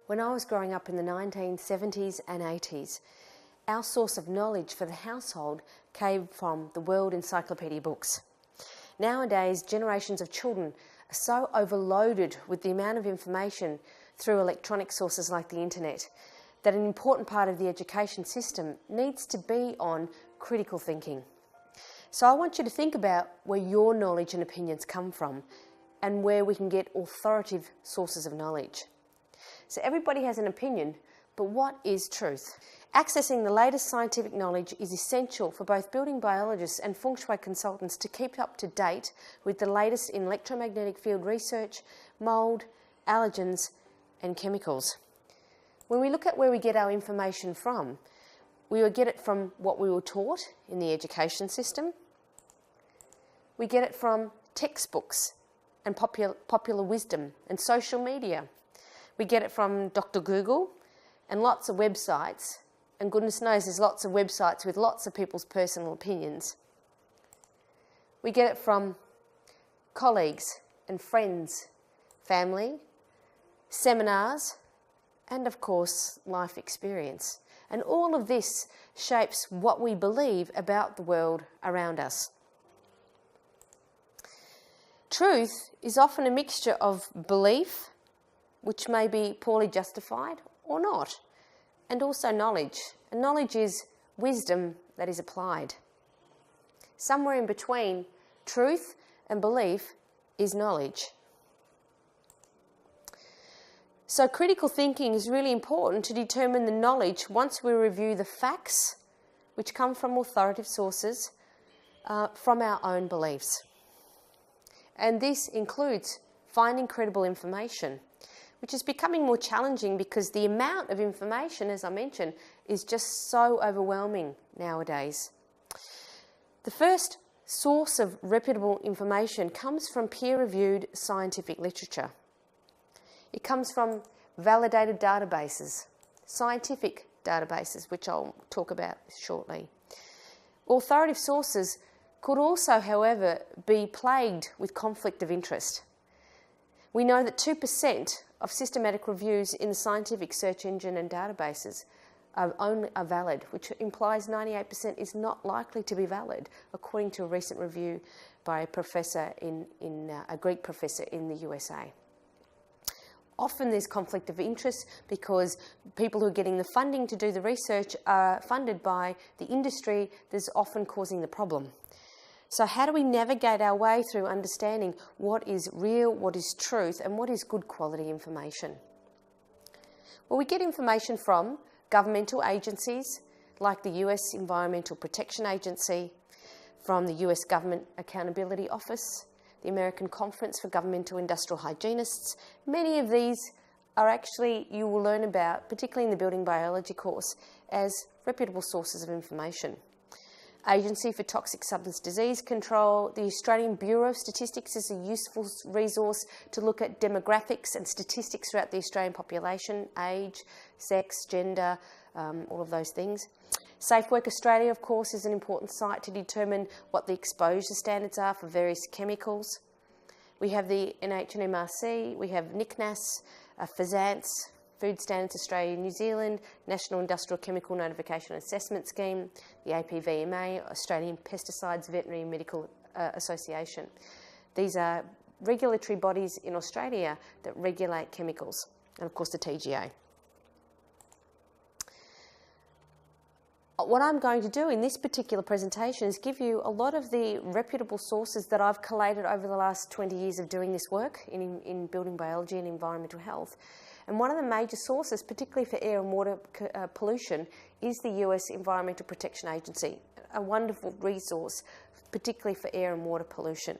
When I was growing up in the 1970s and 80s, our source of knowledge for the household came from the World Encyclopedia books. Nowadays, generations of children are so overloaded with the amount of information through electronic sources like the internet that an important part of the education system needs to be on critical thinking. So I want you to think about where your knowledge and opinions come from and where we can get authoritative sources of knowledge. So everybody has an opinion, but what is truth? Accessing the latest scientific knowledge is essential for both building biologists and feng shui consultants to keep up to date with the latest in electromagnetic field research, mould, allergens and chemicals. When we look at where we get our information from, we will get it from what we were taught in the education system. We get it from textbooks and popular wisdom and social media. We get it from Dr. Google and lots of websites. And goodness knows there's lots of websites with lots of people's personal opinions. We get it from colleagues and friends, family, seminars, and of course, life experience. And all of this shapes what we believe about the world around us. Truth is often a mixture of belief, which may be poorly justified or not, and also knowledge. And knowledge is wisdom that is applied. Somewhere in between truth and belief is knowledge. So critical thinking is really important to determine the knowledge once we review the facts, which come from authoritative sources, from our own beliefs. And this includes finding credible information, which is becoming more challenging because the amount of information, as I mentioned, is just so overwhelming nowadays. The first source of reputable information comes from peer-reviewed scientific literature. It comes from validated databases, scientific databases, which I'll talk about shortly. Authoritative sources could also, however, be plagued with conflict of interest. We know that 2% of systematic reviews in the scientific search engine and databases are valid, which implies 98% is not likely to be valid, according to a recent review by a professor a Greek professor in the USA. Often there's conflict of interest because people who are getting the funding to do the research are funded by the industry that's often causing the problem. So how do we navigate our way through understanding what is real, what is truth, and what is good quality information? Well, we get information from governmental agencies like the US Environmental Protection Agency, from the US Government Accountability Office, the American Conference for Governmental Industrial Hygienists. Many of these are actually, you will learn about, particularly in the building biology course, as reputable sources of information. Agency for Toxic Substance Disease Control, the Australian Bureau of Statistics is a useful resource to look at demographics and statistics throughout the Australian population, age, sex, gender, all of those things. Safe Work Australia, of course, is an important site to determine what the exposure standards are for various chemicals. We have the NHMRC, we have NICNAS, FSANS, Food Standards Australia and New Zealand, National Industrial Chemical Notification Assessment Scheme, the APVMA, Australian Pesticides Veterinary and Medical Association. These are regulatory bodies in Australia that regulate chemicals, and of course the TGA. What I'm going to do in this particular presentation is give you a lot of the reputable sources that I've collated over the last 20 years of doing this work in building biology and environmental health. And one of the major sources, particularly for air and water pollution, is the US Environmental Protection Agency, a wonderful resource, particularly for air and water pollution.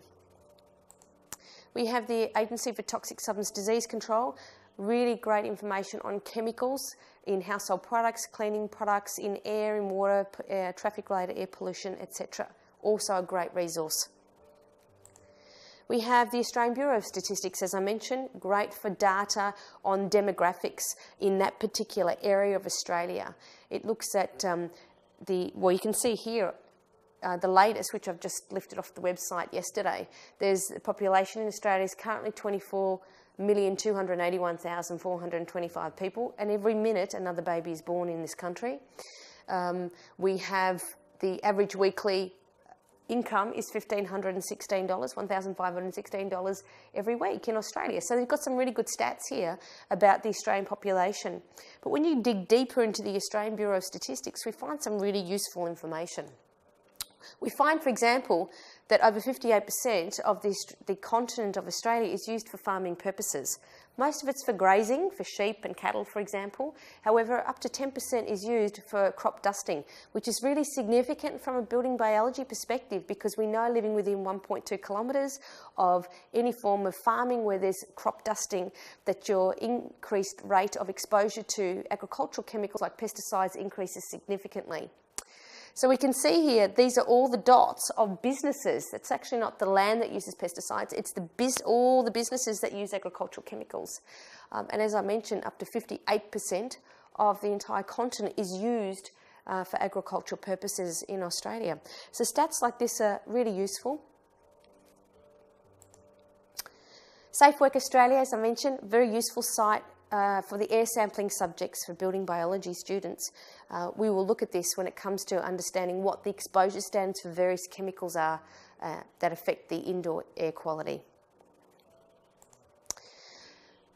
We have the Agency for Toxic Substance Disease Control, really great information on chemicals in household products, cleaning products, in air and water, traffic-related air pollution, etc. Also a great resource. We have the Australian Bureau of Statistics, as I mentioned, great for data on demographics in that particular area of Australia. It looks at well, you can see here the latest, which I've just lifted off the website yesterday. There's the population in Australia is currently 24 1,281,425 people, and every minute another baby is born in this country. We have the average weekly income is $1,516, $1,516 every week in Australia. So they've got some really good stats here about the Australian population. But when you dig deeper into the Australian Bureau of Statistics, we find some really useful information. We find, for example, that over 58% of the continent of Australia is used for farming purposes. Most of it's for grazing, for sheep and cattle, for example. However, up to 10% is used for crop dusting, which is really significant from a building biology perspective, because we know living within 1.2 kilometres of any form of farming where there's crop dusting, that your increased rate of exposure to agricultural chemicals like pesticides increases significantly. So we can see here, these are all the dots of businesses. It's actually not the land that uses pesticides, it's all the businesses that use agricultural chemicals. And as I mentioned, up to 58% of the entire continent is used for agricultural purposes in Australia. So stats like this are really useful. Safe Work Australia, as I mentioned, very useful site for the air sampling subjects for building biology students. We will look at this when it comes to understanding what the exposure standards for various chemicals are that affect the indoor air quality.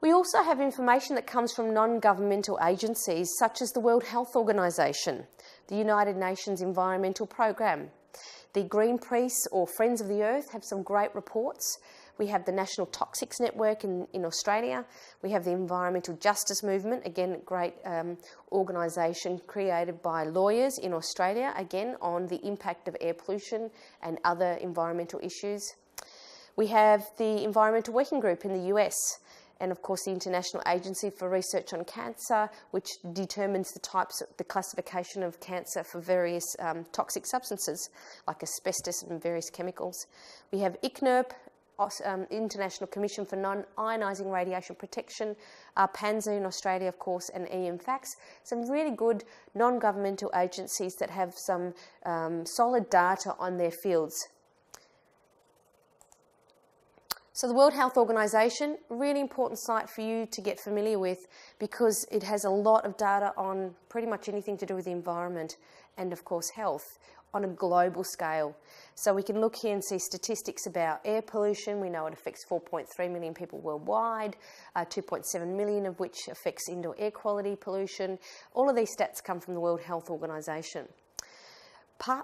We also have information that comes from non-governmental agencies such as the World Health Organization, the United Nations Environmental Programme. The Greenpeace or Friends of the Earth have some great reports. We have the National Toxics Network in Australia. We have the Environmental Justice Movement, again, a great organisation created by lawyers in Australia, again, on the impact of air pollution and other environmental issues. We have the Environmental Working Group in the US, and of course the International Agency for Research on Cancer, which determines the classification of cancer for various toxic substances like asbestos and various chemicals. We have ICNIRP, International Commission for Non-Ionising Radiation Protection, PANZA in Australia, of course, and EMFACS. Some really good non-governmental agencies that have some solid data on their fields. So the World Health Organization, really important site for you to get familiar with, because it has a lot of data on pretty much anything to do with the environment and, of course, health on a global scale. So we can look here and see statistics about air pollution. We know it affects 4.3 million people worldwide, 2.7 million of which affects indoor air quality pollution. All of these stats come from the World Health Organization.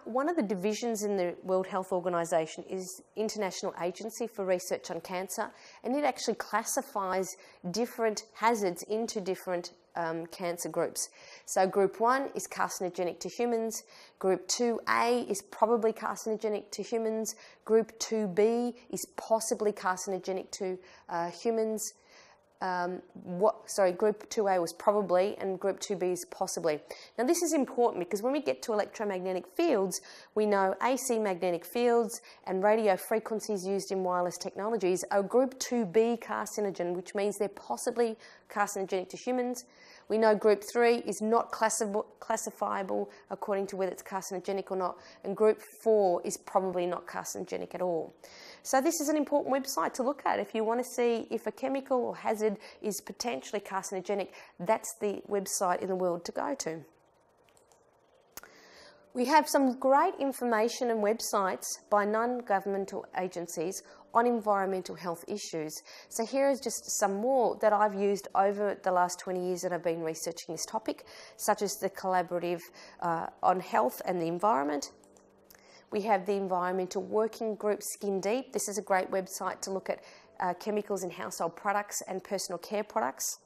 One of the divisions in the World Health Organization is International Agency for Research on Cancer, and it actually classifies different hazards into different cancer groups. So Group 1 is carcinogenic to humans, Group 2A is probably carcinogenic to humans, Group 2B is possibly carcinogenic to humans. Group 2A was probably, and Group 2B is possibly. Now this is important because when we get to electromagnetic fields, we know AC magnetic fields and radio frequencies used in wireless technologies are Group 2B carcinogen, which means they're possibly carcinogenic to humans. We know Group 3 is not classifiable according to whether it's carcinogenic or not, and Group 4 is probably not carcinogenic at all. So this is an important website to look at. If you want to see if a chemical or hazard is potentially carcinogenic, that's the website in the world to go to. We have some great information and websites by non-governmental agencies on environmental health issues. So here is just some more that I've used over the last 20 years that I've been researching this topic, such as the Collaborative on Health and the Environment. We have the Environmental Working Group Skin Deep. This is a great website to look at chemicals in household products and personal care products.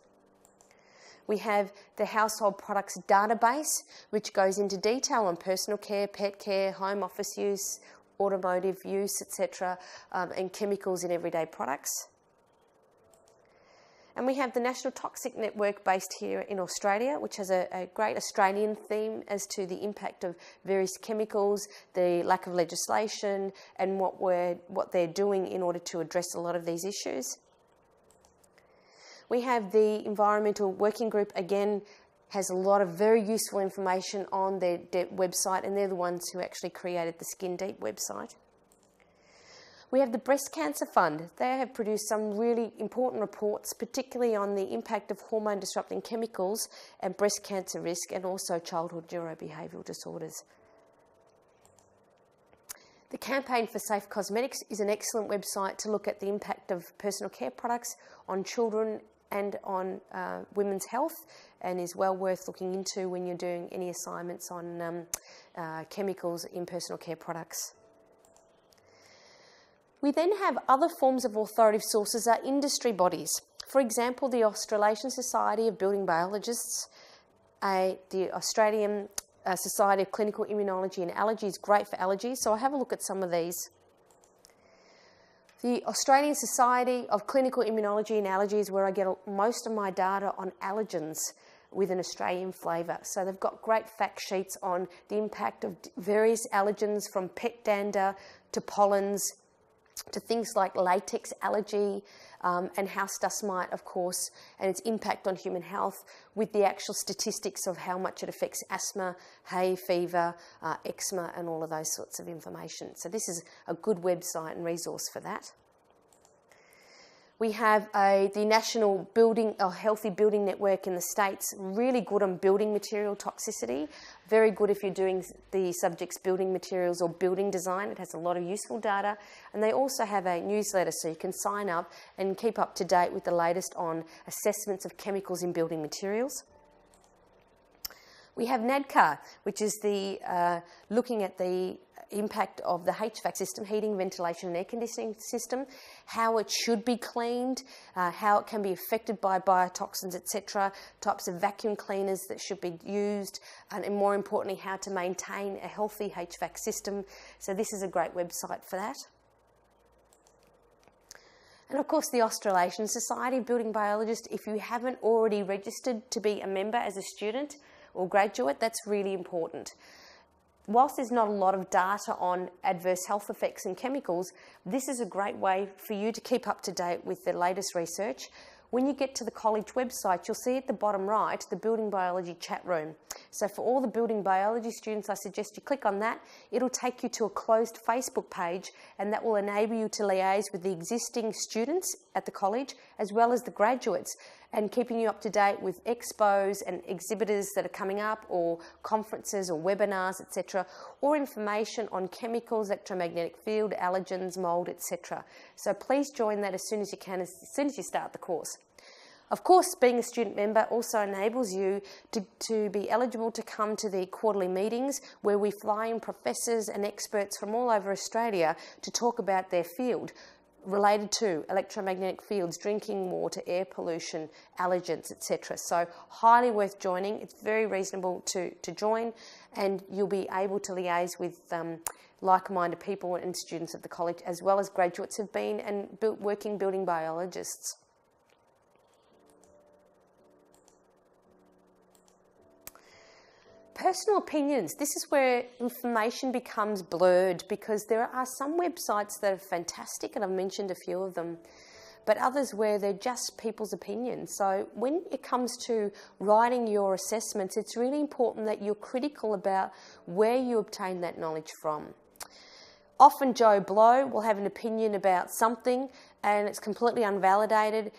We have the Household Products Database, which goes into detail on personal care, pet care, home office use, automotive use, etc., and chemicals in everyday products. And we have the National Toxic Network based here in Australia, which has a great Australian theme as to the impact of various chemicals, the lack of legislation, and what they're doing in order to address a lot of these issues. We have the Environmental Working Group, again, has a lot of very useful information on their website, and they're the ones who actually created the Skin Deep website. We have the Breast Cancer Fund. They have produced some really important reports, particularly on the impact of hormone-disrupting chemicals and breast cancer risk, and also childhood neurobehavioural disorders. The Campaign for Safe Cosmetics is an excellent website to look at the impact of personal care products on children and on women's health, and is well worth looking into when you're doing any assignments on chemicals in personal care products. We then have other forms of authoritative sources are industry bodies. For example, the Australasian Society of Building Biologists, the Australian Society of Clinical Immunology and Allergy is great for allergies, so I'll have a look at some of these. The Australian Society of Clinical Immunology and Allergy is where I get most of my data on allergens with an Australian flavour. So they've got great fact sheets on the impact of various allergens, from pet dander to pollens, to things like latex allergy and house dust mite, of course, and its impact on human health, with the actual statistics of how much it affects asthma, hay fever, eczema, and all of those sorts of information. So this is a good website and resource for that. We have the National Healthy Building Network in the States, really good on building material toxicity, very good if you're doing the subjects building materials or building design. It has a lot of useful data. And they also have a newsletter, so you can sign up and keep up to date with the latest on assessments of chemicals in building materials. We have NADCA, which is the looking at the impact of the HVAC system, heating, ventilation and air conditioning system, how it should be cleaned, how it can be affected by biotoxins, etc., types of vacuum cleaners that should be used, and more importantly, how to maintain a healthy HVAC system. So this is a great website for that. And of course, the Australasian Society of Building Biologists, if you haven't already registered to be a member as a student or graduate, that's really important. Whilst there's not a lot of data on adverse health effects and chemicals, this is a great way for you to keep up to date with the latest research. When you get to the college website, you'll see at the bottom right the building biology chat room. So for all the building biology students, I suggest you click on that. It'll take you to a closed Facebook page, and that will enable you to liaise with the existing students at the college as well as the graduates, and keeping you up to date with expos and exhibitors that are coming up, or conferences or webinars, etc., or information on chemicals, electromagnetic field, allergens, mould, etc. So please join that as soon as you can, as soon as you start the course. Of course, being a student member also enables you to be eligible to come to the quarterly meetings, where we fly in professors and experts from all over Australia to talk about their field related to electromagnetic fields, drinking water, air pollution, allergens, etc. So highly worth joining. It's very reasonable to join, and you'll be able to liaise with like-minded people and students of the college, as well as graduates who've been and working building biologists. Personal opinions. This is where information becomes blurred, because there are some websites that are fantastic, and I've mentioned a few of them, but others where they're just people's opinions. So when it comes to writing your assessments, it's really important that you're critical about where you obtain that knowledge from. Often Joe Blow will have an opinion about something and it's completely unvalidated.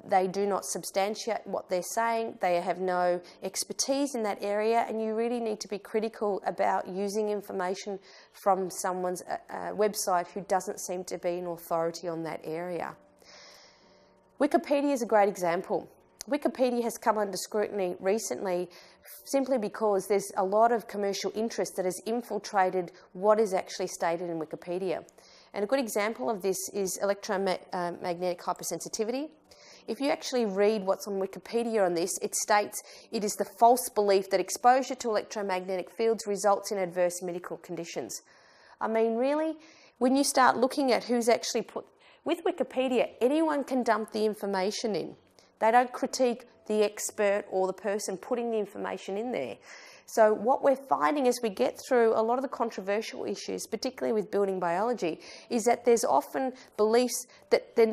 They do not substantiate what they're saying. They have no expertise in that area, and you really need to be critical about using information from someone's website who doesn't seem to be an authority on that area. Wikipedia is a great example. Wikipedia has come under scrutiny recently simply because there's a lot of commercial interest that has infiltrated what is actually stated in Wikipedia. And a good example of this is electromagnetic hypersensitivity. If you actually read what's on Wikipedia on this, it states it is the false belief that exposure to electromagnetic fields results in adverse medical conditions. I mean, really, when you start looking at who's actually put... With Wikipedia, anyone can dump the information in. They don't critique the expert or the person putting the information in there. So what we're finding as we get through a lot of the controversial issues, particularly with building biology, is that there's often beliefs that they're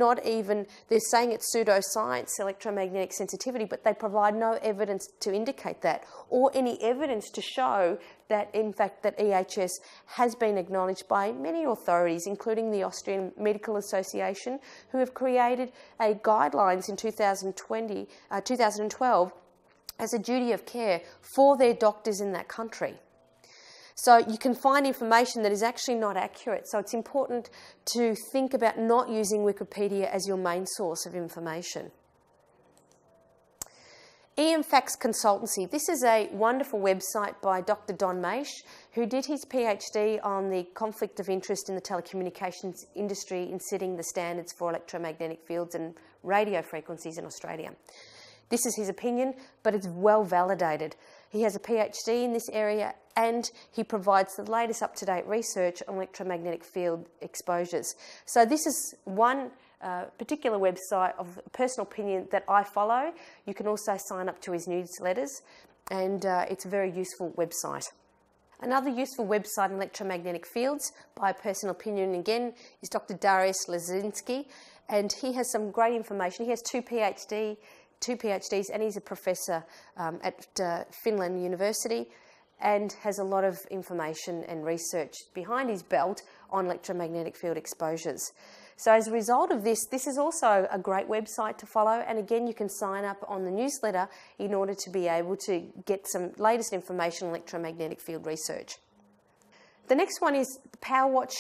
saying it's pseudoscience, electromagnetic sensitivity, but they provide no evidence to indicate that, or any evidence to show that, in fact, that EHS has been acknowledged by many authorities, including the Austrian Medical Association, who have created a guidelines in 2012 as a duty of care for their doctors in that country. So you can find information that is actually not accurate. So it's important to think about not using Wikipedia as your main source of information. EMFACS Consultancy. This is a wonderful website by Dr. Don Maish, who did his PhD on the conflict of interest in the telecommunications industry in setting the standards for electromagnetic fields and radio frequencies in Australia. This is his opinion, but it's well validated. He has a PhD in this area and he provides the latest up-to-date research on electromagnetic field exposures. So this is one particular website of personal opinion that I follow. You can also sign up to his newsletters, and it's a very useful website. Another useful website in electromagnetic fields, by personal opinion again, is Dr. Darius Lazinski, and he has some great information. He has two PhDs, and he's a professor at Finland University, and has a lot of information and research behind his belt on electromagnetic field exposures. So as a result of this, this is also a great website to follow, and again you can sign up on the newsletter in order to be able to get some latest information on electromagnetic field research. The next one is the PowerWatch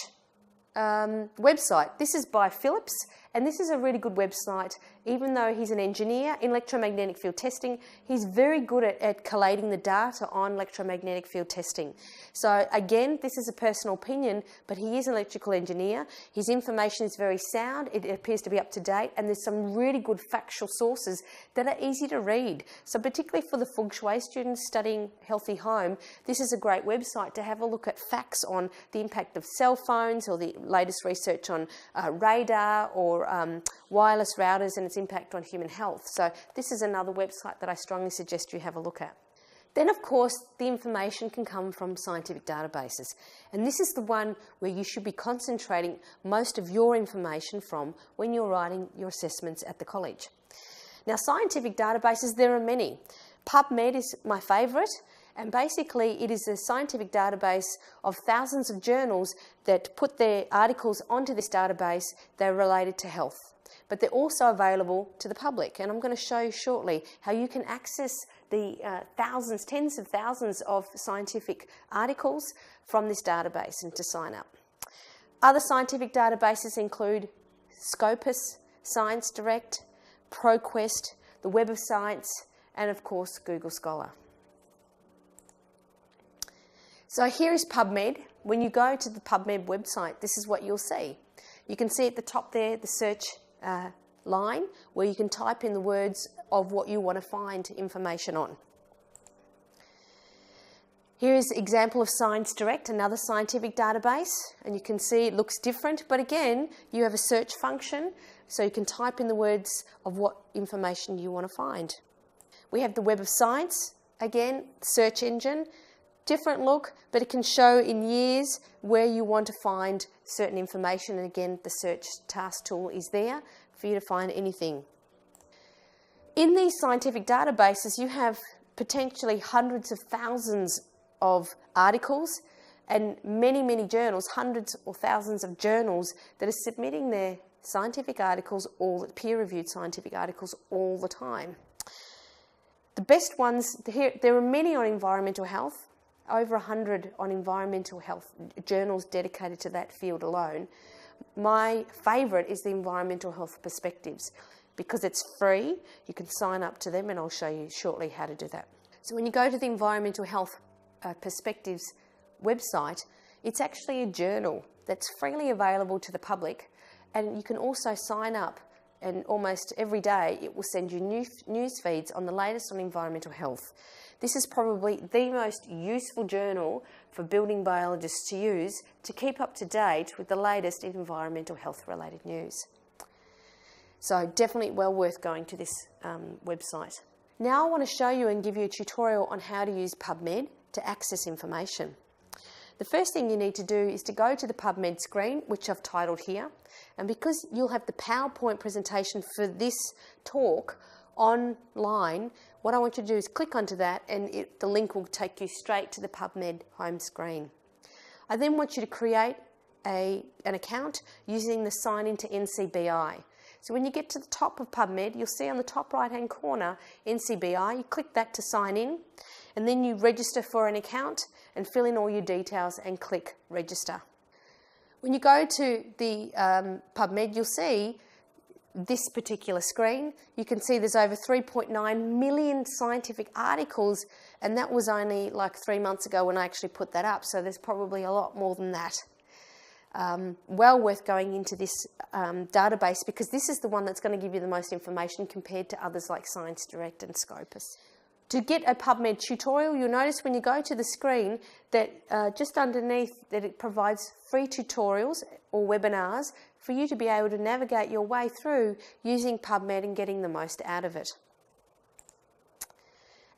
website. This is by Philips, and this is a really good website. Even though he's an engineer in electromagnetic field testing, he's very good at collating the data on electromagnetic field testing. So again, this is a personal opinion, but he is an electrical engineer. His information is very sound, it appears to be up to date, and there's some really good factual sources that are easy to read. So particularly for the feng shui students studying healthy home, this is a great website to have a look at facts on the impact of cell phones, or the latest research on radar or wireless routers and its impact on human health. So this is another website that I strongly suggest you have a look at. Then, of course, the information can come from scientific databases. And this is the one where you should be concentrating most of your information from when you're writing your assessments at the college. Now, scientific databases, there are many. PubMed is my favourite. And basically, it is a scientific database of thousands of journals that put their articles onto this database that are related to health. But they're also available to the public. And I'm going to show you shortly how you can access the tens of thousands of scientific articles from this database and to sign up. Other scientific databases include Scopus, Science Direct, ProQuest, the Web of Science, and of course, Google Scholar. So here is PubMed. When you go to the PubMed website, this is what you'll see. You can see at the top there the search line where you can type in the words of what you want to find information on. Here is an example of Science Direct, another scientific database, and you can see it looks different, but again, you have a search function, so you can type in the words of what information you want to find. We have the Web of Science, again, search engine. Different look, but it can show in years where you want to find certain information, and again the search task tool is there for you to find anything. In these scientific databases you have potentially hundreds of thousands of articles and many journals, hundreds or thousands of journals that are submitting their scientific articles, all peer-reviewed scientific articles all the time. The best ones, there are many on environmental health, over 100 on environmental health journals dedicated to that field alone. My favourite is the Environmental Health Perspectives because it's free. You can sign up to them and I'll show you shortly how to do that. So when you go to the Environmental Health Perspectives website, it's actually a journal that's freely available to the public, and you can also sign up, and almost every day it will send you news feeds on the latest on environmental health. This is probably the most useful journal for building biologists to use to keep up to date with the latest in environmental health related news. So definitely well worth going to this website. Now I want to show you and give you a tutorial on how to use PubMed to access information. The first thing you need to do is to go to the PubMed screen, which I've titled here, and because you'll have the PowerPoint presentation for this talk online, what I want you to do is click onto that and the link will take you straight to the PubMed home screen. I then want you to create an account using the sign into NCBI. So when you get to the top of PubMed, you'll see on the top right hand corner NCBI. You click that to sign in, and then you register for an account and fill in all your details and click register. When you go to the PubMed, you'll see this particular screen. You can see there's over 3.9 million scientific articles, and that was only like 3 months ago when I actually put that up, so there's probably a lot more than that. Well worth going into this database, because this is the one that's going to give you the most information compared to others like Science Direct and Scopus. To get a PubMed tutorial, you'll notice when you go to the screen that just underneath that it provides free tutorials or webinars for you to be able to navigate your way through using PubMed and getting the most out of it.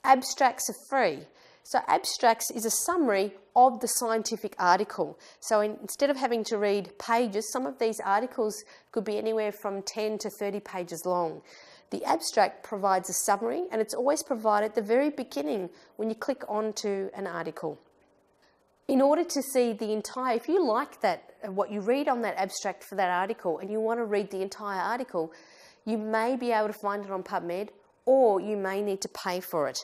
Abstracts are free. So abstracts is a summary of the scientific article. So instead of having to read pages, some of these articles could be anywhere from 10 to 30 pages long. The abstract provides a summary, and it's always provided at the very beginning when you click onto an article. In order to see the entire, if you like that, what you read on that abstract for that article and you want to read the entire article, you may be able to find it on PubMed, or you may need to pay for it.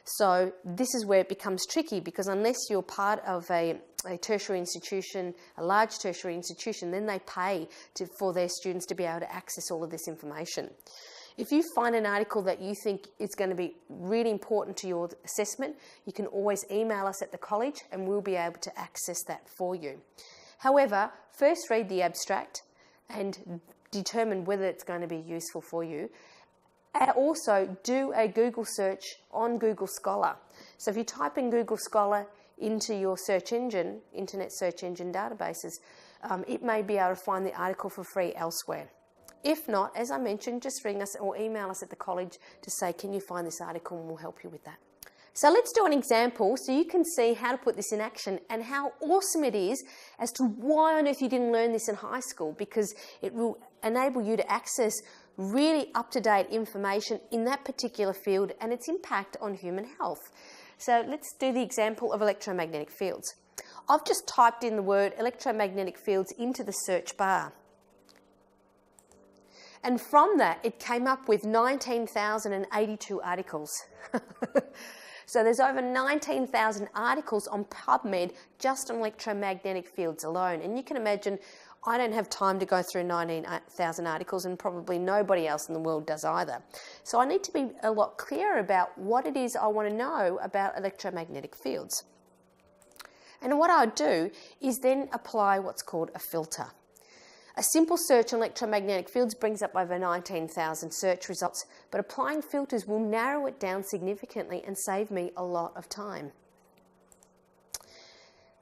So this is where it becomes tricky, because unless you're part of a tertiary institution, a large tertiary institution, then they pay for their students to be able to access all of this information. If you find an article that you think is going to be really important to your assessment, you can always email us at the college and we'll be able to access that for you. However, first read the abstract and determine whether it's going to be useful for you. Also, do a Google search on Google Scholar. So if you type in Google Scholar into your search engine, internet search engine databases, it may be able to find the article for free elsewhere. If not, as I mentioned, just ring us or email us at the college to say, can you find this article, and we'll help you with that. So let's do an example so you can see how to put this in action and how awesome it is as to why on earth you didn't learn this in high school, because it will enable you to access really up-to-date information in that particular field and its impact on human health. So let's do the example of electromagnetic fields. I've just typed in the word electromagnetic fields into the search bar. And from that, it came up with 19,082 articles. So there's over 19,000 articles on PubMed just on electromagnetic fields alone. And you can imagine, I don't have time to go through 19,000 articles, and probably nobody else in the world does either. So I need to be a lot clearer about what it is I want to know about electromagnetic fields. And what I'll do is then apply what's called a filter. A simple search on electromagnetic fields brings up over 19,000 search results, but applying filters will narrow it down significantly and save me a lot of time.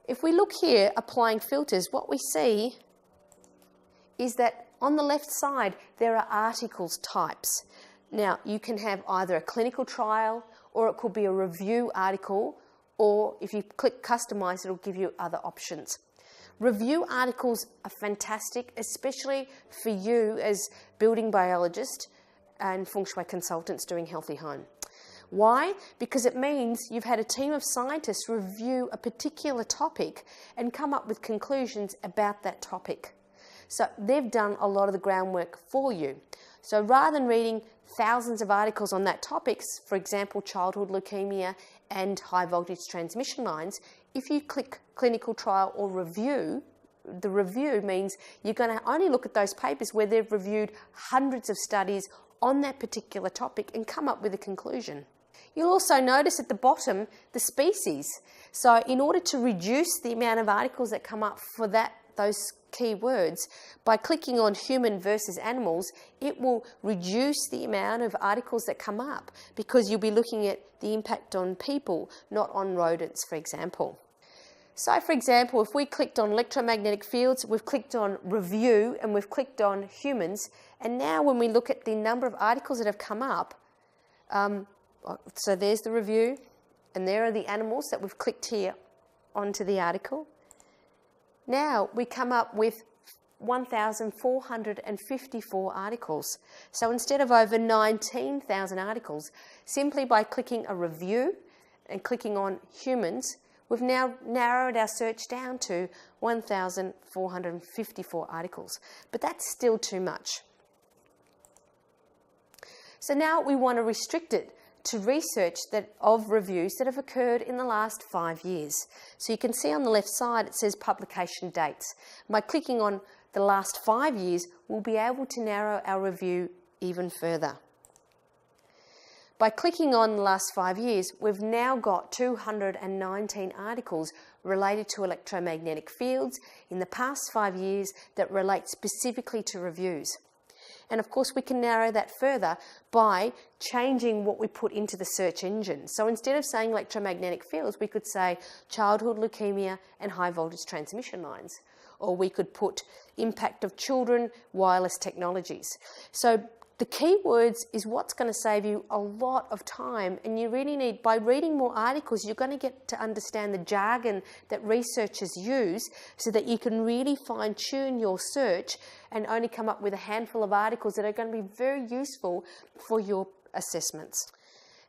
If we look here, applying filters, what we see is that on the left side, there are articles types. Now, you can have either a clinical trial, or it could be a review article, or if you click customize, it'll give you other options. Review articles are fantastic, especially for you as building biologists and feng shui consultants doing healthy home. Why? Because it means you've had a team of scientists review a particular topic and come up with conclusions about that topic. So they've done a lot of the groundwork for you. So rather than reading thousands of articles on that topic, for example, childhood leukemia and high voltage transmission lines, if you click clinical trial or review, the review means you're going to only look at those papers where they've reviewed hundreds of studies on that particular topic and come up with a conclusion. You'll also notice at the bottom the species. So in order to reduce the amount of articles that come up for those keywords, by clicking on human versus animals, it will reduce the amount of articles that come up, because you'll be looking at the impact on people, not on rodents, for example. So for example, if we clicked on electromagnetic fields, we've clicked on review, and we've clicked on humans, and now when we look at the number of articles that have come up, so there's the review, And there are the animals that we've clicked here onto the article. Now we come up with 1,454 articles. So instead of over 19,000 articles, simply by clicking a review and clicking on humans, we've now narrowed our search down to 1,454 articles. But that's still too much. So now we want to restrict it to research of reviews that have occurred in the last 5 years. So you can see on the left side it says publication dates. By clicking on the last 5 years, we'll be able to narrow our review even further. By clicking on the last 5 years, we've now got 219 articles related to electromagnetic fields in the past 5 years that relate specifically to reviews. And of course, we can narrow that further by changing what we put into the search engine. So instead of saying electromagnetic fields, we could say childhood leukemia and high voltage transmission lines. Or we could put impact of children, wireless technologies. So the keywords is what's going to save you a lot of time, and you really need, by reading more articles, you're going to get to understand the jargon that researchers use so that you can really fine-tune your search and only come up with a handful of articles that are going to be very useful for your assessments.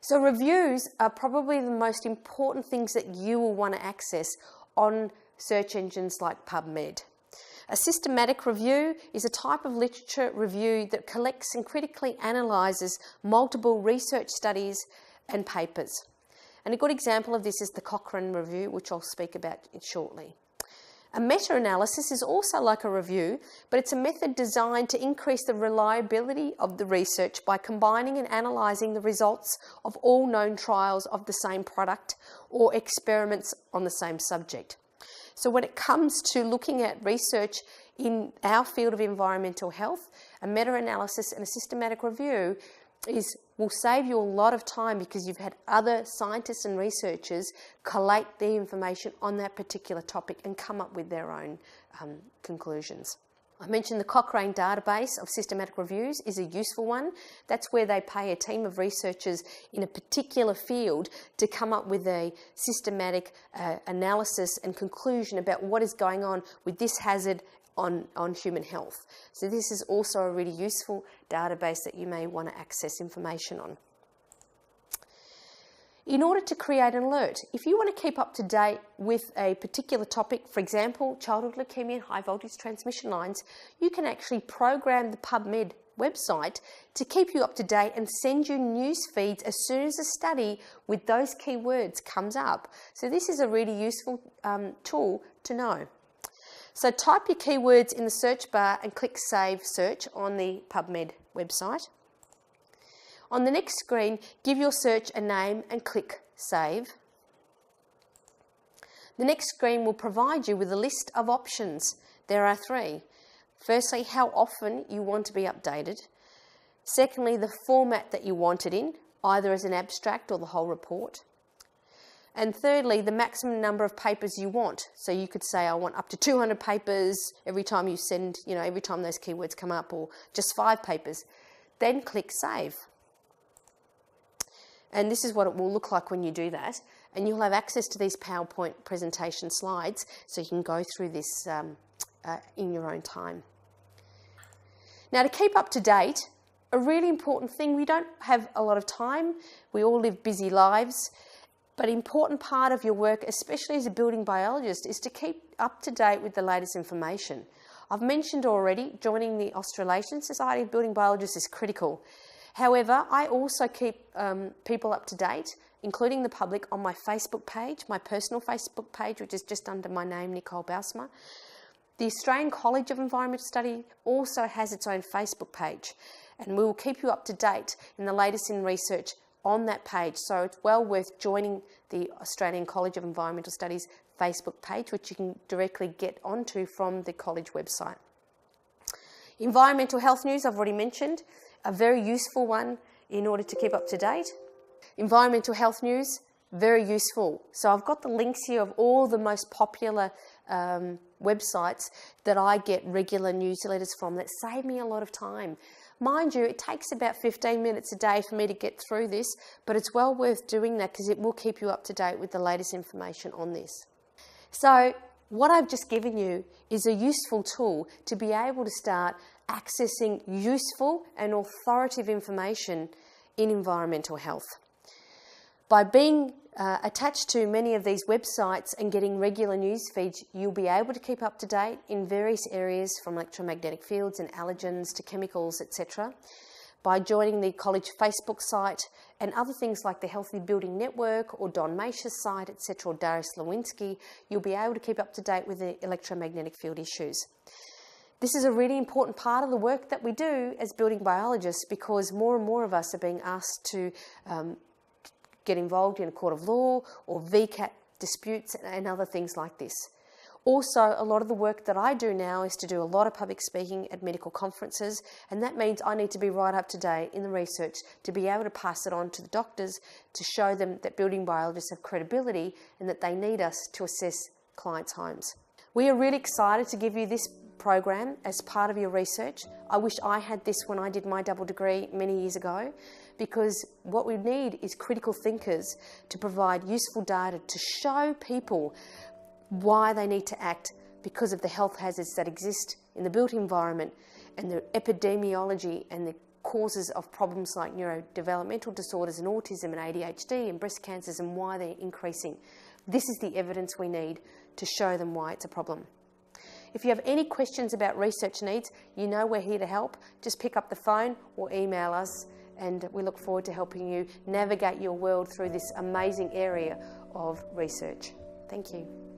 So reviews are probably the most important things that you will want to access on search engines like PubMed. A systematic review is a type of literature review that collects and critically analyses multiple research studies and papers. And a good example of this is the Cochrane review, which I'll speak about shortly. A meta-analysis is also like a review, but it's a method designed to increase the reliability of the research by combining and analysing the results of all known trials of the same product or experiments on the same subject. So when it comes to looking at research in our field of environmental health, a meta-analysis and a systematic review will save you a lot of time because you've had other scientists and researchers collate the information on that particular topic and come up with their own conclusions. I mentioned the Cochrane database of systematic reviews is a useful one. That's where they pay a team of researchers in a particular field to come up with a systematic analysis and conclusion about what is going on with this hazard on human health. So this is also a really useful database that you may want to access information on. In order to create an alert, if you want to keep up to date with a particular topic, for example, childhood leukemia and high voltage transmission lines, you can actually program the PubMed website to keep you up to date and send you news feeds as soon as a study with those keywords comes up. So this is a really useful tool to know. So type your keywords in the search bar and click Save Search on the PubMed website. On the next screen, give your search a name and click Save. The next screen will provide you with a list of options. There are 3. Firstly, how often you want to be updated. Secondly, the format that you want it in, either as an abstract or the whole report. And thirdly, the maximum number of papers you want. So you could say, I want up to 200 papers every time you send, every time those keywords come up, or just 5 papers. Then click Save. And this is what it will look like when you do that. And you'll have access to these PowerPoint presentation slides so you can go through this in your own time. Now, to keep up to date, a really important thing, we don't have a lot of time. We all live busy lives. But an important part of your work, especially as a building biologist, is to keep up to date with the latest information. I've mentioned already, joining the Australasian Society of Building Biologists is critical. However, I also keep people up to date, including the public, on my Facebook page, my personal Facebook page, which is just under my name, Nicole Bausma. The Australian College of Environmental Study also has its own Facebook page, and we will keep you up to date in the latest in research on that page. So it's well worth joining the Australian College of Environmental Studies Facebook page, which you can directly get onto from the college website. Environmental health news, I've already mentioned. A very useful one in order to keep up to date. Environmental health news, very useful. So I've got the links here of all the most popular websites that I get regular newsletters from that save me a lot of time. Mind you, it takes about 15 minutes a day for me to get through this, but it's well worth doing that because it will keep you up to date with the latest information on this. So what I've just given you is a useful tool to be able to start accessing useful and authoritative information in environmental health. By being attached to many of these websites and getting regular news feeds, you'll be able to keep up to date in various areas from electromagnetic fields and allergens to chemicals, etc. By joining the college Facebook site and other things like the Healthy Building Network or Don Macia's site, etc., or Darius Lewinsky, you'll be able to keep up to date with the electromagnetic field issues. This is a really important part of the work that we do as building biologists, because more and more of us are being asked to get involved in a court of law or VCAT disputes and other things like this. Also, a lot of the work that I do now is to do a lot of public speaking at medical conferences, and that means I need to be right up to date in the research to be able to pass it on to the doctors to show them that building biologists have credibility and that they need us to assess clients' homes. We are really excited to give you this program as part of your research. I wish I had this when I did my double degree many years ago, because what we need is critical thinkers to provide useful data to show people why they need to act because of the health hazards that exist in the built environment and the epidemiology and the causes of problems like neurodevelopmental disorders and autism and ADHD and breast cancers and why they're increasing. This is the evidence we need to show them why it's a problem. If you have any questions about research needs, you know we're here to help. Just pick up the phone or email us, and we look forward to helping you navigate your world through this amazing area of research. Thank you.